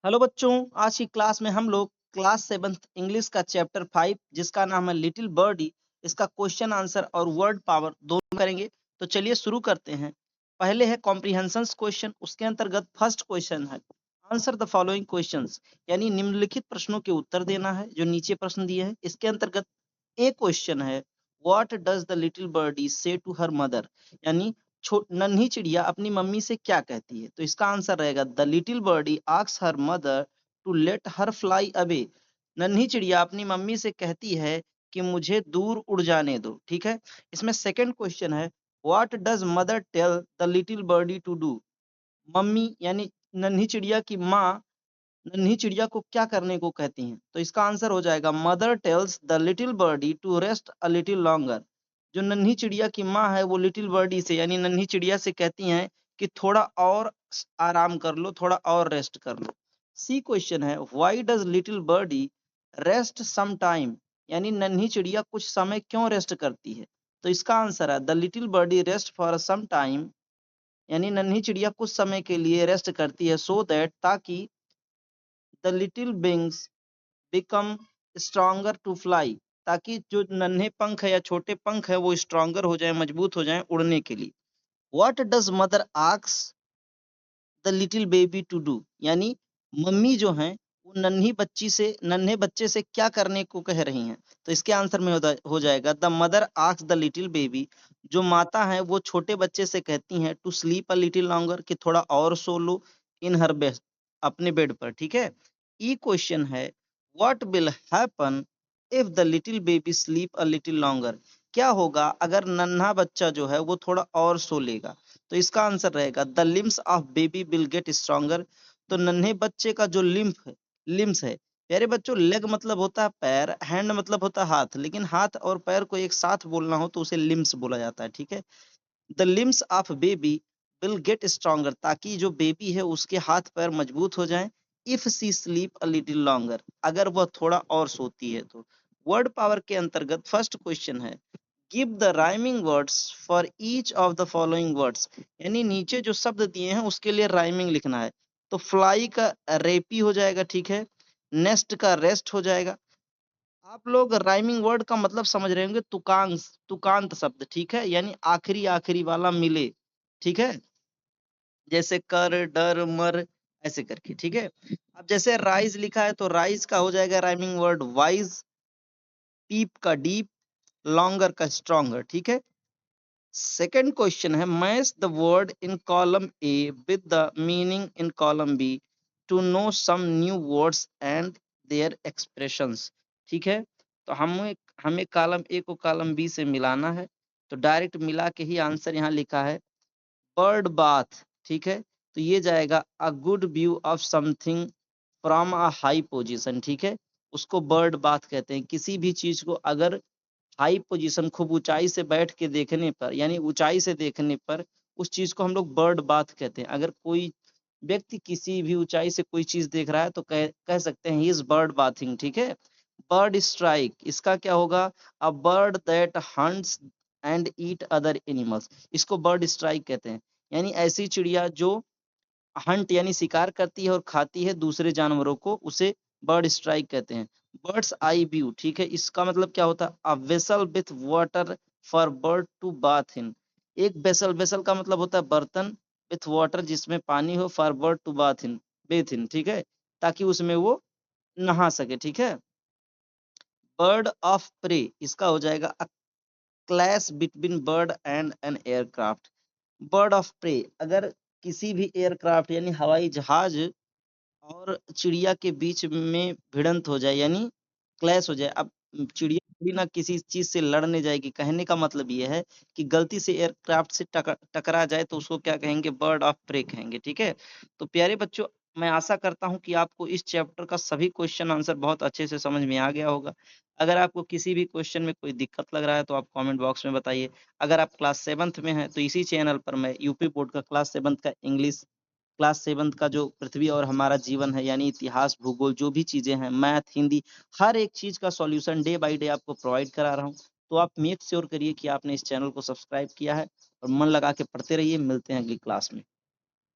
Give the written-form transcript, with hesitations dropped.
Hello बच्चों, आज की क्लास में हम लोग क्लास 7th इंग्लिश का चैप्टर 5 जिसका नाम है लिटिल बर्डी, इसका क्वेश्चन आंसर और वर्ड पावर दोनों करेंगे। तो चलिए शुरू करते हैं। पहले है कॉम्प्रिहेंशन क्वेश्चन, उसके अंतर्गत फर्स्ट क्वेश्चन है आंसर द फॉलोइंग क्वेश्चंस, यानी निम्नलिखित प्रश्नों के उत्तर देना है जो नीचे प्रश्न दिए हैं। इसके अंतर्गत एक क्वेश्चन है what does the little birdie say to her mother, यानी नन्ही चिड़िया अपनी मम्मी से क्या कहती है। तो इसका आंसर रहेगा the little birdie asks her mother to let her fly away. नन्ही चिड़िया अपनी मम्मी से कहती है कि मुझे दूर उड़ जाने दो। ठीक है। इसमें सेकंड क्वेश्चन है what does mother tell the little birdie to do. मम्मी यानी नन्ही चिड़िया की माँ नन्ही चिड़िया को क्या करने को कहती हैं। तो इसका आंसर हो जाएगा mother tells the little birdie to rest a little longer. जो नन्ही चिड़िया की माँ है वो लिटिल बर्डी से यानी नन्ही चिड़िया से कहती हैं कि थोड़ा और आराम कर लो, थोड़ा और रेस्ट कर लो। सी क्वेश्चन है why does little birdie rest some time, यानी नन्ही चिड़िया कुछ समय क्यों रेस्ट करती है। तो इसका आंसर है the little birdie rest for some time, यानी नन्ही चिड़िया कुछ समय के लिए रेस्ट करती है सो दैट, ताकि the little wings become stronger to fly, ताकि जो नन्हे पंख है या छोटे पंख है वो स्ट्रॉन्गर हो जाए, मजबूत हो जाए उड़ने के लिए। What does mother asks the little baby to do, यानी मम्मी जो है वो नन्हे बच्चे से क्या करने को कह रही हैं। तो इसके आंसर में हो जाएगा the mother asks the little baby, जो माता है वो छोटे बच्चे से कहती हैं to sleep a little longer, कि थोड़ा और सो लो इन हर बेड, अपने बेड पर। ठीक है। ई क्वेश्चन है what will happen if the little baby sleep a little longer, क्या होगा अगर नन्हा बच्चा जो है वो थोड़ा और सो लेगा। तो इसका आंसर रहेगा the limbs of baby will get stronger. तो नन्हे बच्चे का जो लिम्स है, प्यारे बच्चों, लेग मतलब होता है पैर, हैंड मतलब होता है हाथ, लेकिन हाथ और पैर को एक साथ बोलना हो तो उसे लिम्स बोला जाता है। ठीक है। The limbs of baby will get stronger, ताकि जो बेबी है उसके हाथ पैर मजबूत हो जाएं। If she sleep a little longer, अगर वह थोड़ा और सोती है तो। वर्ड पावर के अंतर्गत फर्स्ट क्वेश्चन है give the rhyming words for each of the following words, यानी नीचे जो शब्द दिए हैं उसके लिए राइमिंग लिखना है। तो फ्लाई का रेपी हो जाएगा। ठीक है। नेस्ट का रेस्ट हो जाएगा। आप लोग राइमिंग वर्ड का मतलब समझ रहे होंगे, तुकांत शब्द। ठीक है। यानी आखिरी आखिरी वाला मिले। ठीक है। जैसे कर, डर, मर, ऐसे करके। ठीक है। अब जैसे राइज लिखा है तो राइज का हो जाएगा राइमिंग वर्ड वाइज, पीप का डीप, लॉन्गर का स्ट्रॉन्गर। ठीक है। सेकंड क्वेश्चन है match the word in column A with the meaning in column B to know some new words and their expressions. ठीक है। तो हमें कॉलम ए को कॉलम बी से मिलाना है। तो डायरेक्ट मिला के ही आंसर यहाँ लिखा है बर्ड बाथ। ठीक है। तो ये जाएगा a good view of something from a high position. ठीक है। उसको बर्ड बाथ कहते हैं। किसी भी चीज को अगर हाई पोजीशन, खूब ऊंचाई से बैठ के देखने पर, यानी ऊंचाई से देखने पर, उस चीज को हम लोग बर्ड बाथ कहते हैं। अगर कोई व्यक्ति किसी भी ऊंचाई से कोई चीज देख रहा है तो कह सकते हैं ही इज बर्ड बाथिंग। ठीक है। बर्ड स्ट्राइक, इसका क्या होगा a bird that hunts and eat other animals, इसको बर्ड स्ट्राइक कहते हैं। यानी ऐसी चिड़िया जो हंट यानी शिकार करती है और खाती है दूसरे जानवरों को, उसे बर्ड स्ट्राइक कहते हैं। बर्ड्स आई व्यू, ठीक है, इसका मतलब क्या होता है a vessel with water for bird to bath in. एक वेसल का मतलब होता है बर्तन, विथ वाटर जिसमें पानी हो, फॉर बर्ड टू बेथ इन। ठीक है। ताकि उसमें वो नहा सके। ठीक है। बर्ड ऑफ प्रे, इसका हो जाएगा a clash between bird and an aircraft. Bird of prey, अगर किसी भी एयरक्राफ्ट यानी हवाई जहाज और चिड़िया के बीच में भिड़ंत हो जाए, यानी क्लैश हो जाए। अब चिड़िया भी ना किसी चीज से लड़ने जाएगी, कहने का मतलब ये है कि गलती से एयरक्राफ्ट से टकरा जाए तो उसको क्या कहेंगे, बर्ड ऑफ प्रे कहेंगे। ठीक है। तो प्यारे बच्चों, मैं आशा करता हूं कि आपको इस चैप्टर का सभी क्वेश्चन आंसर बहुत अच्छे से समझ में आ गया होगा। अगर आपको किसी भी क्वेश्चन में कोई दिक्कत लग रहा है तो आप कमेंट बॉक्स में बताइए। अगर आप क्लास 7th में हैं तो इसी चैनल पर मैं यूपी बोर्ड का क्लास 7th का इंग्लिश, क्लास 7th का जो पृथ्वी और हमारा जीवन है यानी इतिहास, भूगोल, जो भी चीजें हैं, मैथ, हिंदी, हर एक चीज का सॉल्यूशन डे बाय डे आपको प्रोवाइड करा रहा हूँ। तो आप मेक श्योर करिए कि आपने इस चैनल को सब्सक्राइब किया है और मन लगा के पढ़ते रहिए। मिलते हैं अगली क्लास में।